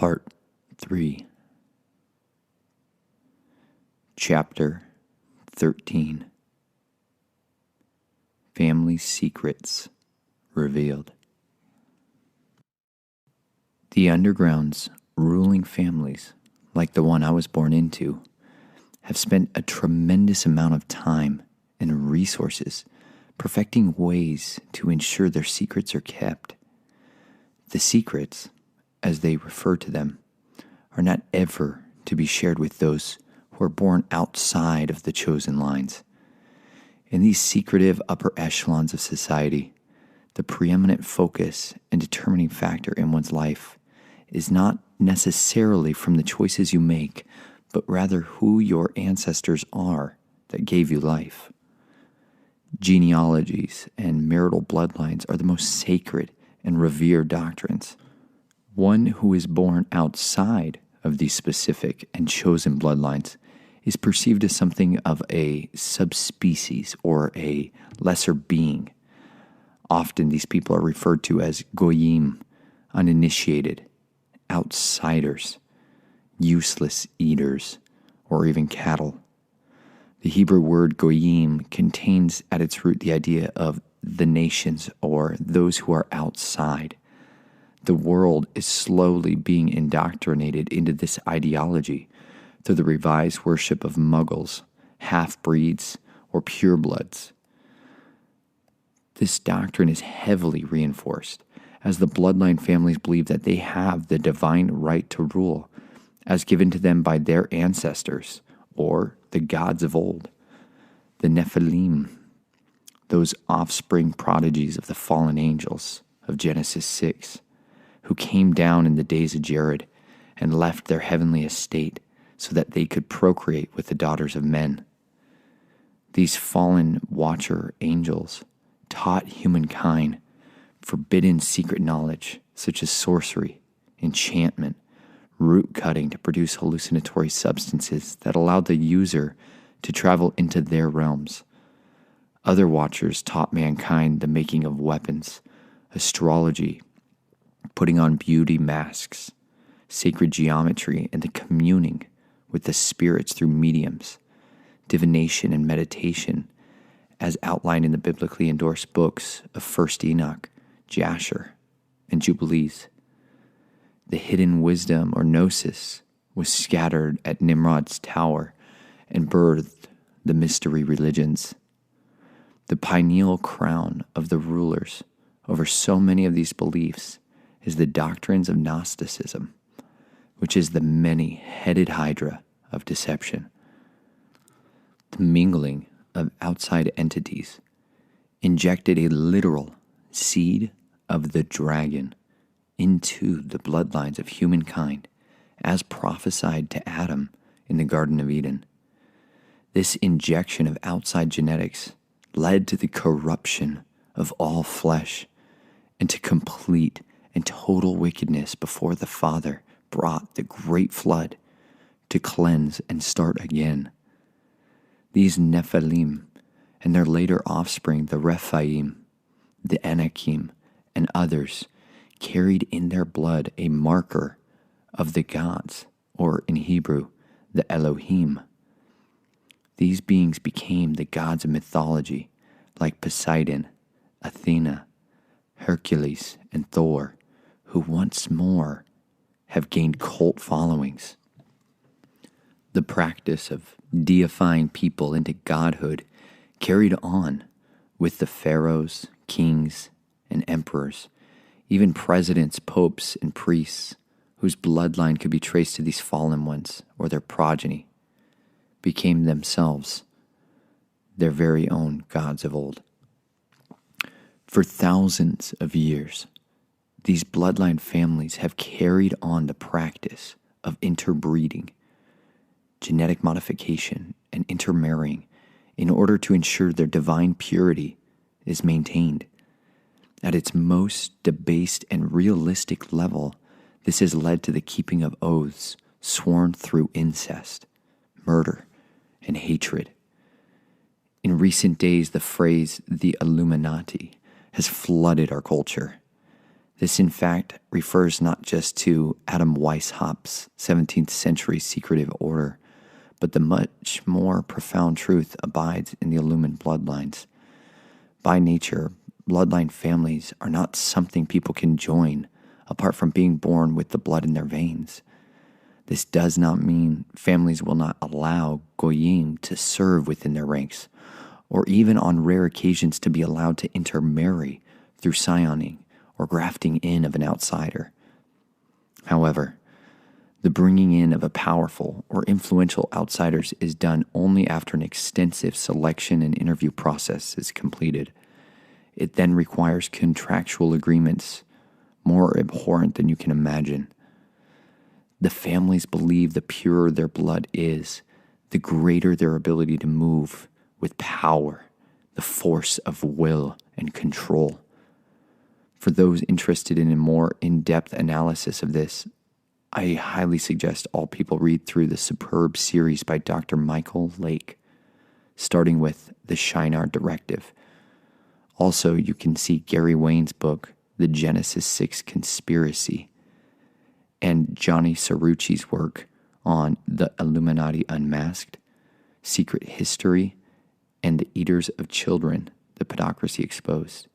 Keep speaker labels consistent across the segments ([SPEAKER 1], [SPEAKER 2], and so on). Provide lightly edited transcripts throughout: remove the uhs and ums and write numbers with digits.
[SPEAKER 1] Part 3, Chapter 13, Family Secrets Revealed. The underground's ruling families, like the one I was born into, have spent a tremendous amount of time and resources perfecting ways to ensure their secrets are kept. The secrets, as they refer to them, are not ever to be shared with those who are born outside of the chosen lines. In these secretive upper echelons of society, the preeminent focus and determining factor in one's life is not necessarily from the choices you make, but rather who your ancestors are that gave you life. Genealogies and marital bloodlines are the most sacred and revered doctrines. One who is born outside of these specific and chosen bloodlines is perceived as something of a subspecies or a lesser being. Often these people are referred to as goyim, uninitiated, outsiders, useless eaters, or even cattle. The Hebrew word goyim contains at its root the idea of the nations or those who are outside. The world is slowly being indoctrinated into this ideology through the revised worship of muggles, half-breeds, or purebloods. This doctrine is heavily reinforced as the bloodline families believe that they have the divine right to rule as given to them by their ancestors or the gods of old, the Nephilim, those offspring prodigies of the fallen angels of Genesis 6, who came down in the days of Jared and left their heavenly estate so that they could procreate with the daughters of men. These fallen watcher angels taught humankind forbidden secret knowledge such as sorcery, enchantment, root cutting to produce hallucinatory substances that allowed the user to travel into their realms. Other watchers taught mankind the making of weapons, astrology, putting on beauty masks, sacred geometry, and the communing with the spirits through mediums, divination and meditation, as outlined in the biblically endorsed books of 1st Enoch, Jasher, and Jubilees. The hidden wisdom or gnosis was scattered at Nimrod's tower and birthed the mystery religions. The pineal crown of the rulers over so many of these beliefs is the doctrines of Gnosticism, which is the many-headed hydra of deception. The mingling of outside entities injected a literal seed of the dragon into the bloodlines of humankind as prophesied to Adam in the Garden of Eden. This injection of outside genetics led to the corruption of all flesh and to complete and total wickedness before the Father brought the great flood to cleanse and start again. These Nephilim and their later offspring, the Rephaim, the Anakim, and others, carried in their blood a marker of the gods, or in Hebrew, the Elohim. These beings became the gods of mythology, like Poseidon, Athena, Hercules, and Thor, who once more have gained cult followings. The practice of deifying people into godhood carried on with the pharaohs, kings, and emperors, even presidents, popes, and priests, whose bloodline could be traced to these fallen ones or their progeny, became themselves their very own gods of old. For thousands of years, these bloodline families have carried on the practice of interbreeding, genetic modification, and intermarrying in order to ensure their divine purity is maintained. At its most debased and realistic level, this has led to the keeping of oaths sworn through incest, murder, and hatred. In recent days, the phrase, the Illuminati, has flooded our culture. This, in fact, refers not just to Adam Weishaupt's 17th century secretive order, but the much more profound truth abides in the illumined bloodlines. By nature, bloodline families are not something people can join apart from being born with the blood in their veins. This does not mean families will not allow goyim to serve within their ranks, or even on rare occasions to be allowed to intermarry through scioning or grafting in of an outsider. However, the bringing in of a powerful or influential outsiders is done only after an extensive selection and interview process is completed. It then requires contractual agreements more abhorrent than you can imagine. The families believe the purer their blood is, the greater their ability to move with power, the force of will and control. For those interested in a more in-depth analysis of this, I highly suggest all people read through the superb series by Dr. Michael Lake, starting with The Shinar Directive. Also, you can see Gary Wayne's book, The Genesis 6 Conspiracy, and Johnny Cerrucci's work on The Illuminati Unmasked, Secret History, and The Eaters of Children, The Pedocracy Exposed.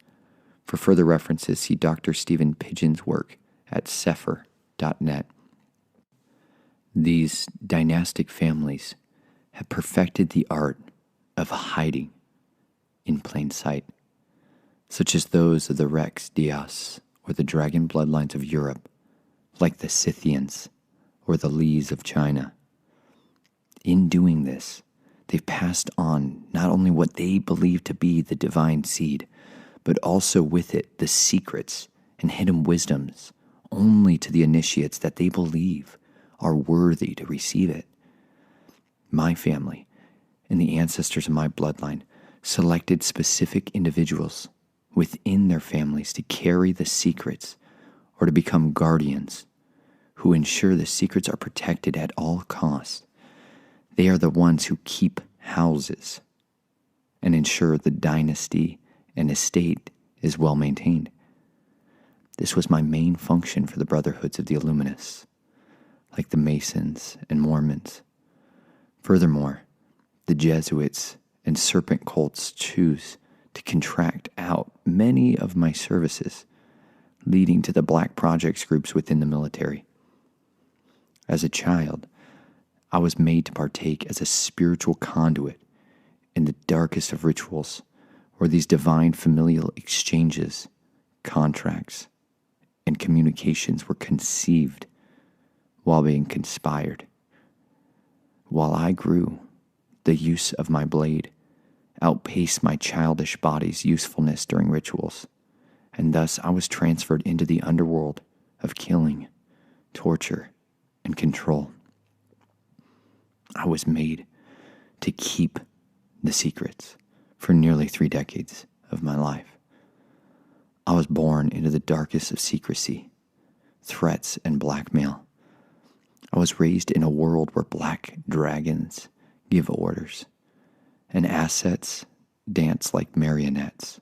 [SPEAKER 1] For further references, see Dr. Stephen Pidgeon's work at Sefer.net. These dynastic families have perfected the art of hiding in plain sight, such as those of the Rex Dias or the dragon bloodlines of Europe, like the Scythians or the Lees of China. In doing this, they've passed on not only what they believe to be the divine seed, but also with it the secrets and hidden wisdoms only to the initiates that they believe are worthy to receive it. My family and the ancestors of my bloodline selected specific individuals within their families to carry the secrets or to become guardians who ensure the secrets are protected at all costs. They are the ones who keep houses and ensure the dynasty and estate is well maintained. This was my main function for the Brotherhoods of the Illuminists, like the Masons and Mormons. Furthermore, the Jesuits and serpent cults choose to contract out many of my services, leading to the Black Projects groups within the military. As a child, I was made to partake as a spiritual conduit in the darkest of rituals, where these divine familial exchanges, contracts, and communications were conceived while being conspired. While I grew, the use of my blade outpaced my childish body's usefulness during rituals, and thus I was transferred into the underworld of killing, torture, and control. I was made to keep the secrets for nearly 3 decades of my life. I was born into the darkest of secrecy, threats, and blackmail. I was raised in a world where black dragons give orders and assets dance like marionettes.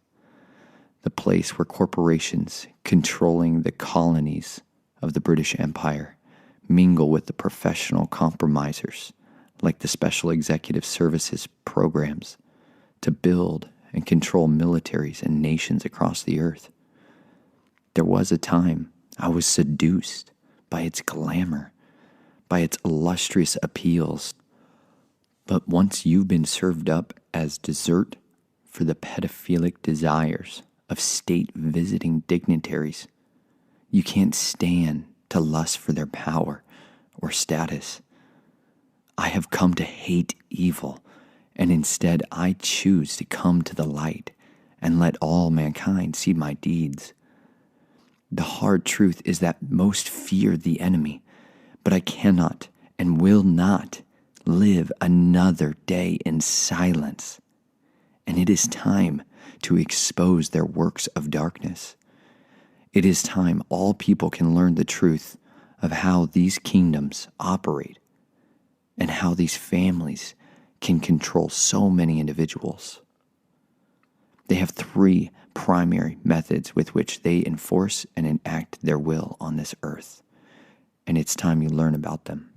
[SPEAKER 1] The place where corporations controlling the colonies of the British Empire mingle with the professional compromisers like the Special Executive Services programs to build and control militaries and nations across the earth. There was a time I was seduced by its glamour, by its illustrious appeals. But once you've been served up as dessert for the pedophilic desires of state-visiting dignitaries, you can't stand to lust for their power or status. I have come to hate evil, and instead I choose to come to the light and let all mankind see my deeds. The hard truth is that most fear the enemy, but I cannot and will not live another day in silence. And it is time to expose their works of darkness. It is time all people can learn the truth of how these kingdoms operate and how these families can control so many individuals. They have 3 primary methods with which they enforce and enact their will on this earth. And it's time you learn about them.